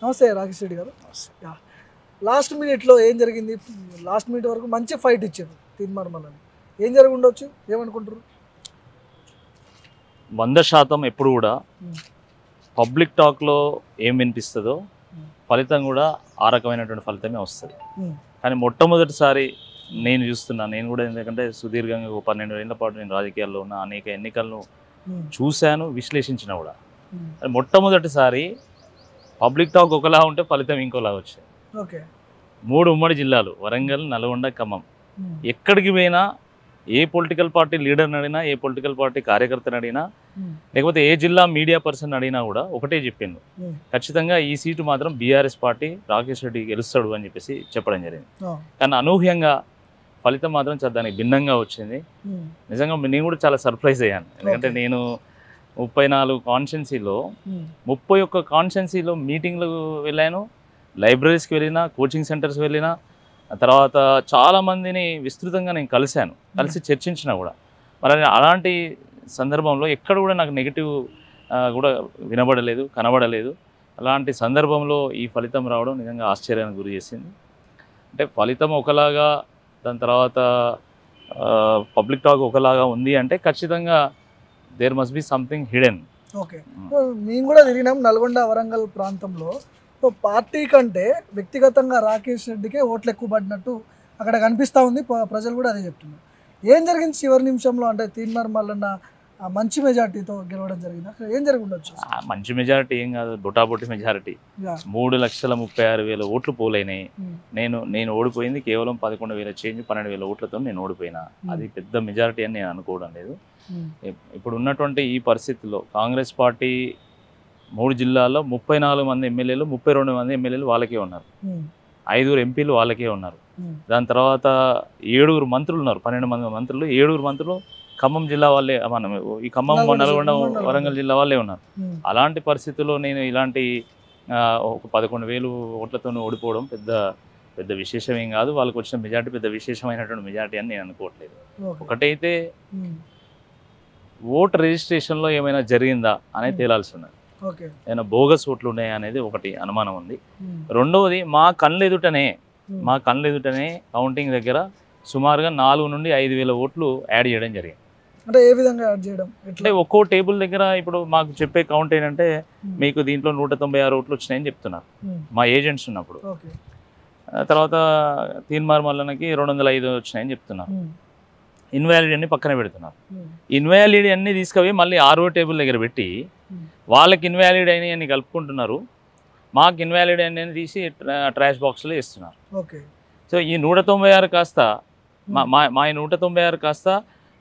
నమస్తే రాకేష్ రెడ్డి గారు. లాస్ట్ మినిట్లో ఏం జరిగింది? లాస్ట్ మినిట్ వరకు మంచి ఫైట్ ఇచ్చారు తీర్మానం. ఏం జరిగి ఉండొచ్చు, ఏమనుకుంటారు? 100% ఎప్పుడు కూడా పబ్లిక్ టాక్లో ఏం వినిపిస్తుందో ఫలితం కూడా ఆ రకమైనటువంటి ఫలితమే వస్తుంది. కానీ మొట్టమొదటిసారి నేను చూస్తున్నాను, నేను కూడా ఎందుకంటే సుదీర్ఘంగా 12 ఏళ్ల పాటు నేను రాజకీయాల్లో ఉన్న అనేక ఎన్నికలను చూశాను, విశ్లేషించిన కూడా. మొట్టమొదటిసారి పబ్లిక్ టాక్ ఒకలా ఉంటే ఫలితం ఇంకోలా వచ్చాయి. 3 ఉమ్మడి జిల్లాలు వరంగల్, నల్గొండ, ఖమ్మం. ఎక్కడికి పోయినా ఏ పొలిటికల్ పార్టీ లీడర్ని అడిగినా, ఏ పొలిటికల్ పార్టీ కార్యకర్తని అడిగినా, లేకపోతే ఏ జిల్లా మీడియా పర్సన్ అడిగినా కూడా ఒకటే చెప్పిండు, ఖచ్చితంగా ఈ సీటు మాత్రం బీఆర్ఎస్ పార్టీ రాకేష్ రెడ్డి గెలుస్తాడు అని చెప్పేసి చెప్పడం జరిగింది. కానీ అనూహ్యంగా ఫలితం మాత్రం దానికి భిన్నంగా వచ్చింది. నిజంగా నేను కూడా చాలా సర్ప్రైజ్ అయ్యాను. ఎందుకంటే నేను 34 కాన్స్టిట్యున్సీలో 31 కాన్స్టిట్యున్సీలో మీటింగ్లకు వెళ్ళాను, లైబ్రరీస్కి వెళ్ళినా, కోచింగ్ సెంటర్స్ వెళ్ళినా, తర్వాత చాలామందిని విస్తృతంగా నేను కలిసి చర్చించినా కూడా. మరి అలాంటి సందర్భంలో ఎక్కడ కూడా నాకు నెగిటివ్ కూడా వినబడలేదు, కనబడలేదు. అలాంటి సందర్భంలో ఈ ఫలితం రావడం నిజంగా ఆశ్చర్యానికి గురి చేసింది. అంటే ఫలితం ఒకలాగా, దాని తర్వాత పబ్లిక్ టాక్ ఒకలాగా ఉంది అంటే ఖచ్చితంగా there must be something hidden. Okay, మేము కూడా తిరిగినాం నల్గొండ, వరంగల్ ప్రాంతంలో. సో పార్టీ కంటే వ్యక్తిగతంగా రాకేష్ రెడ్డికే ఓట్లు ఎక్కువ పడినట్టు అక్కడ కనిపిస్తూ ఉంది. ప్రజలు కూడా అదే చెప్తున్నారు. ఏం జరిగింది చివరి నిమిషంలో? అంటే తీర్మానం మల్లన్న మంచి మెజార్టీతో గెలవడం జరిగింది. అక్కడ ఏం జరిగి ఉండొచ్చు? మంచి మెజారిటీ ఏం కాదు, బొటాబొట్టి మెజారిటీ. 3,36,000 ఓట్లు పోలైనాయి. నేను ఓడిపోయింది కేవలం 11,000 చేంజ్, 12,000 ఓట్లతో నేను ఓడిపోయినా. అది పెద్ద మెజారిటీ అని నేను అనుకోవడం లేదు. ఇప్పుడు ఉన్నటువంటి ఈ పరిస్థితుల్లో కాంగ్రెస్ పార్టీ 3 జిల్లాల్లో 34 మంది ఎమ్మెల్యేలు, 32 మంది ఎమ్మెల్యేలు వాళ్ళకే ఉన్నారు, 5 ఎంపీలు వాళ్ళకే ఉన్నారు. దాని తర్వాత 7 మంత్రులు ఉన్నారు, 12 మంది మంత్రులు, 7 మంత్రులు ఖమ్మం జిల్లా వాళ్ళే, మనం ఈ ఖమ్మం, నల్గొండ, వరంగల్ జిల్లా వాళ్ళే ఉన్నారు. అలాంటి పరిస్థితుల్లో నేను ఇలాంటి ఒక 11,000 ఓట్లతో ఓడిపోవడం పెద్ద విశేషం ఏం కాదు. వాళ్ళకి వచ్చిన మెజార్టీ పెద్ద విశేషమైనటువంటి మెజార్టీ అని నేను అనుకోవట్లేదు. ఒకటైతే ఓటు రిజిస్ట్రేషన్లో ఏమైనా జరిగిందా అనేది తేలాల్సి ఉన్నది. ఏమైనా బోగస్ ఓట్లు ఉన్నాయా అనేది ఒకటి అనుమానం ఉంది. రెండవది మా కళ్ళ ఎదుటనే కౌంటింగ్ దగ్గర సుమారుగా 4 నుండి 5,000 ఓట్లు యాడ్ చేయడం జరిగింది. అంటే ఏ విధంగా యాడ్ చేయడం? అంటే ఒక్కో టేబుల్ దగ్గర ఇప్పుడు మాకు చెప్పే కౌంట్ ఏంటంటే మీకు దీంట్లో 196 ఓట్లు వచ్చినాయని చెప్తున్నారు మా ఏజెంట్స్ ఉన్నప్పుడు. తర్వాత తీన్మార్ మల్లన్నకి 205 వచ్చినాయని చెప్తున్నారు. ఇన్వాలిడ్ అన్ని పక్కన పెడుతున్నారు. ఇన్వాలిడ్ అన్ని తీసుకుపోయి మళ్ళీ 6వ టేబుల్ దగ్గర పెట్టి వాళ్ళకి ఇన్వాలిడ్ అయినాయి అని కలుపుకుంటున్నారు, మాకు ఇన్వాలిడ్ అని తీసి ట్రాష్ బాక్స్లో వేస్తున్నారు. సో ఈ 196 కాస్త మా 196 కాస్త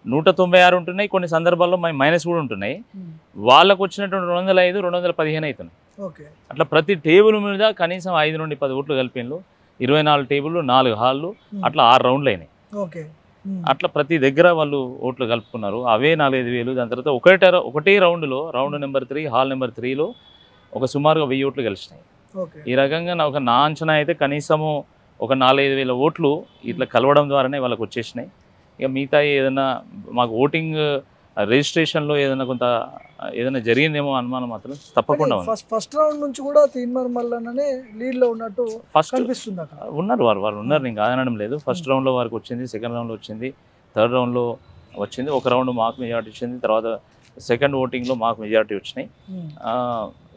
196 ఉంటున్నాయి. కొన్ని సందర్భాల్లో మైనస్ కూడా ఉంటున్నాయి. వాళ్ళకు వచ్చినటువంటి 205, 215 అవుతున్నాయి. అట్లా ప్రతి టేబుల్ మీద కనీసం 5 నుండి 10 ఓట్లు కలిపిన్లు. 24 టేబుల్లు, 4 హాళ్ళు, అట్లా 6 రౌండ్లు అయినాయి. అట్లా ప్రతి దగ్గర వాళ్ళు ఓట్లు కలుపుకున్నారు. అవే 4,5,000. దాని తర్వాత ఒకటే రౌండ్లో, రౌండ్ నెంబర్ 3, హాల్ నెంబర్ 3లో ఒక సుమారుగా 1000 ఓట్లు గెలిచినాయి. ఈ రకంగా నా అంచనా అయితే కనీసము ఒక 4,000-5,000 ఓట్లు ఇట్లా కలవడం ద్వారానే వాళ్ళకి వచ్చేసినాయి. ఇక మిగతా ఏదైనా మాకు ఓటింగ్ రిజిస్ట్రేషన్లో ఏదైనా జరిగిందేమో అనుమానం మాత్రం తప్పకుండా ఉంది. ఫస్ట్ రౌండ్ నుంచి కూడా తీన్మార్ మల్లన్ననే లీడ్లో ఉన్నట్టు కనిపిస్తుంది. ఉన్నారు వారు ఉన్నారు, నేను కాదనడం లేదు. ఫస్ట్ రౌండ్లో వారికి వచ్చింది, సెకండ్ రౌండ్లో వచ్చింది, థర్డ్ రౌండ్లో వచ్చింది. ఒక రౌండ్ మాకు మెజారిటీ వచ్చింది, తర్వాత సెకండ్ ఓటింగ్లో మాకు మెజారిటీ వచ్చినాయి.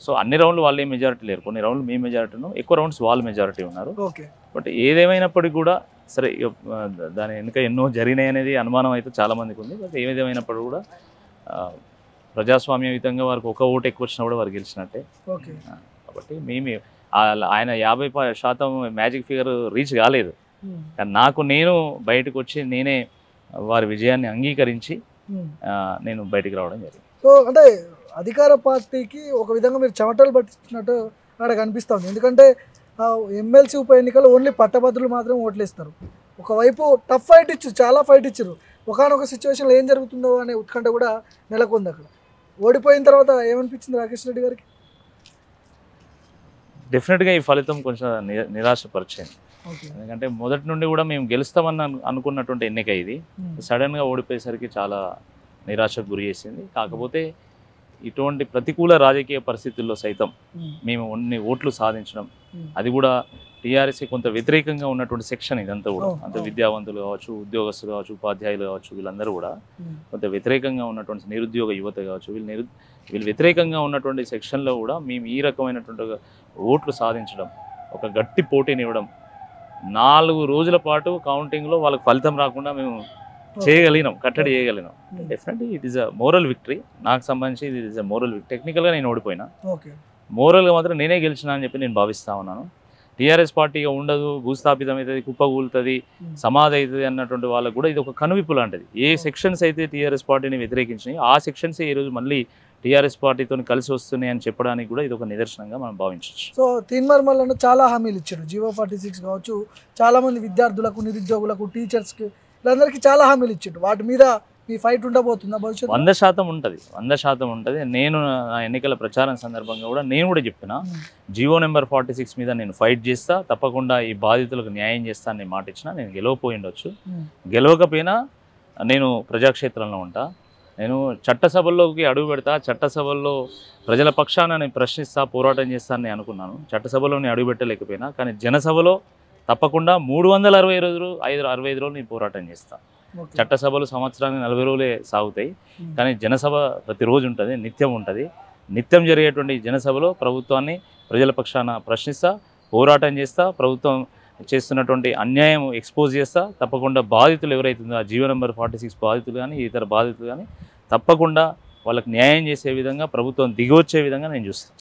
సో అన్ని రౌండ్లు వాళ్ళే మెజారిటీ లేరు, కొన్ని రౌండ్లు మీ మెజారిటీను, ఎక్కువ రౌండ్స్ వాళ్ళు మెజారిటీ ఉన్నారు. బట్ ఏదేమైనప్పటికీ కూడా సరే, దాని వెనుక ఎన్నో జరిగినాయి అనేది అనుమానం అయితే చాలామందికి ఉంది. బట్ ఏదేమైనప్పటికీ కూడా ప్రజాస్వామ్యయుతంగా వారికి ఒక ఓటు ఎక్కువ వచ్చినా కూడా వారు గెలిచినట్టే. కాబట్టి ఆయన 50% మ్యాజిక్ ఫిగర్ రీచ్ కాలేదు. కానీ నేను బయటకు వచ్చి నేనే వారి విజయాన్ని అంగీకరించి నేను బయటికి రావడం జరిగింది. సో అంటే అధికార పార్టీకి ఒక విధంగా మీరు చెమటలు పట్టించినట్టు అక్కడ కనిపిస్తుంది. ఎందుకంటే ఎమ్మెల్సీ ఉప ఎన్నికలు ఓన్లీ పట్టభద్రులు మాత్రం ఓట్లు ఇస్తారు. ఒకవైపు టఫ్ ఫైట్ ఇచ్చారు, చాలా ఫైట్ ఇచ్చారు. ఒకనొక సిచ్యువేషన్లో ఏం జరుగుతుందో అనే ఉత్కంఠ కూడా నెలకొంది. అక్కడ ఓడిపోయిన తర్వాత ఏమనిపించింది రాకేష్ రెడ్డి గారికి? డెఫినెట్గా ఈ ఫలితం కొంచెం నిరాశపరిచింది. ఎందుకంటే మొదటి నుండి కూడా మేము గెలుస్తామని అనుకున్నటువంటి ఎన్నిక ఇది. సడన్గా ఓడిపోయేసరికి చాలా నిరాశకు గురి చేసింది. కాకపోతే ఇటువంటి ప్రతికూల రాజకీయ పరిస్థితుల్లో సైతం మేము కొన్ని ఓట్లు సాధించడం, అది కూడా టీఆర్ఎస్కి కొంత వ్యతిరేకంగా ఉన్నటువంటి సెక్షన్ ఇదంతా కూడా, అంటే విద్యావంతులు కావచ్చు, ఉద్యోగస్తులు కావచ్చు, ఉపాధ్యాయులు కావచ్చు, వీళ్ళందరూ కూడా కొంత వ్యతిరేకంగా ఉన్నటువంటి నిరుద్యోగ యువత కావచ్చు, వీళ్ళు వ్యతిరేకంగా ఉన్నటువంటి సెక్షన్లో కూడా మేము ఈ రకమైనటువంటి ఓట్లు సాధించడం, ఒక గట్టి పోటీనివ్వడం, 4 రోజుల పాటు కౌంటింగ్లో వాళ్ళకి ఫలితం రాకుండా మేము చేయగలిగినాం, కట్టడి చేయగలిగినాం. Definitely it is a moral victory. నాకు సంబంధించి ఇది ఇస్ అ మోరల్ విక్టరీ. టెక్నికల్గా నేను ఓడిపోయినా, మోరల్గా మాత్రం నేనే గెలిచినా అని చెప్పి నేను భావిస్తా ఉన్నాను. టీఆర్ఎస్ పార్టీగా ఉండదు, భూస్థాపితం అవుతుంది, కుప్పగూలుతుంది, సమాధి అవుతుంది అన్నటువంటి వాళ్ళకు కూడా ఇది ఒక కనువిప్పు లాంటిది. ఏ సెక్షన్స్ అయితే టీఆర్ఎస్ పార్టీని వ్యతిరేకించినాయి ఆ సెక్షన్సే ఈరోజు మళ్ళీ టీఆర్ఎస్ పార్టీతో కలిసి వస్తున్నాయి అని చెప్పడానికి కూడా ఇది ఒక నిదర్శనంగా మనం భావించవచ్చు. సో తీన్మార్ చాలా హామీలు ఇచ్చారు. GO46 కావచ్చు, చాలామంది విద్యార్థులకు, నిరుద్యోగులకు, టీచర్స్కి, వీళ్ళందరికీ చాలా హామీలు ఇచ్చారు. వాటి మీద మీ ఫైట్ ఉండబోతుందా భవిష్యత్తు? 100% ఉంటుంది, 100% ఉంటుంది. నేను నా ఎన్నికల ప్రచారం సందర్భంగా కూడా నేను కూడా చెప్పిన, GO నెంబర్ 46 మీద నేను ఫైట్ చేస్తా, తప్పకుండా ఈ బాధితులకు న్యాయం చేస్తా అని మాట ఇచ్చిన. నేను గెలవపోయి ఉండొచ్చు, గెలవకపోయినా నేను ప్రజాక్షేత్రంలో ఉంటా. నేను చట్టసభల్లోకి అడుగు పెడతా, చట్టసభల్లో ప్రజల పక్షాన నేను ప్రశ్నిస్తా, పోరాటం చేస్తానని నేను అనుకున్నాను. చట్టసభలో నేను అడుగు పెట్టలేకపోయినా, కానీ జనసభలో తప్పకుండా 365 రోజులు 65 రోజులు నేను పోరాటం చేస్తాను. చట్టసభలు సంవత్సరానికి 40 రోజులే సాగుతాయి, కానీ జనసభ ప్రతిరోజు ఉంటుంది, నిత్యం ఉంటుంది. నిత్యం జరిగేటువంటి జనసభలో ప్రభుత్వాన్ని ప్రజల పక్షాన ప్రశ్నిస్తా, పోరాటం చేస్తా, ప్రభుత్వం చేస్తున్నటువంటి అన్యాయం ఎక్స్పోజ్ చేస్తా. తప్పకుండా బాధితులు ఎవరైతే ఉందో ఆ GO నెంబర్ 46 బాధితులు కానీ ఇతర బాధితులు కానీ తప్పకుండా వాళ్ళకి న్యాయం చేసే విధంగా ప్రభుత్వం దిగొచ్చే విధంగా నేను చూస్తాను.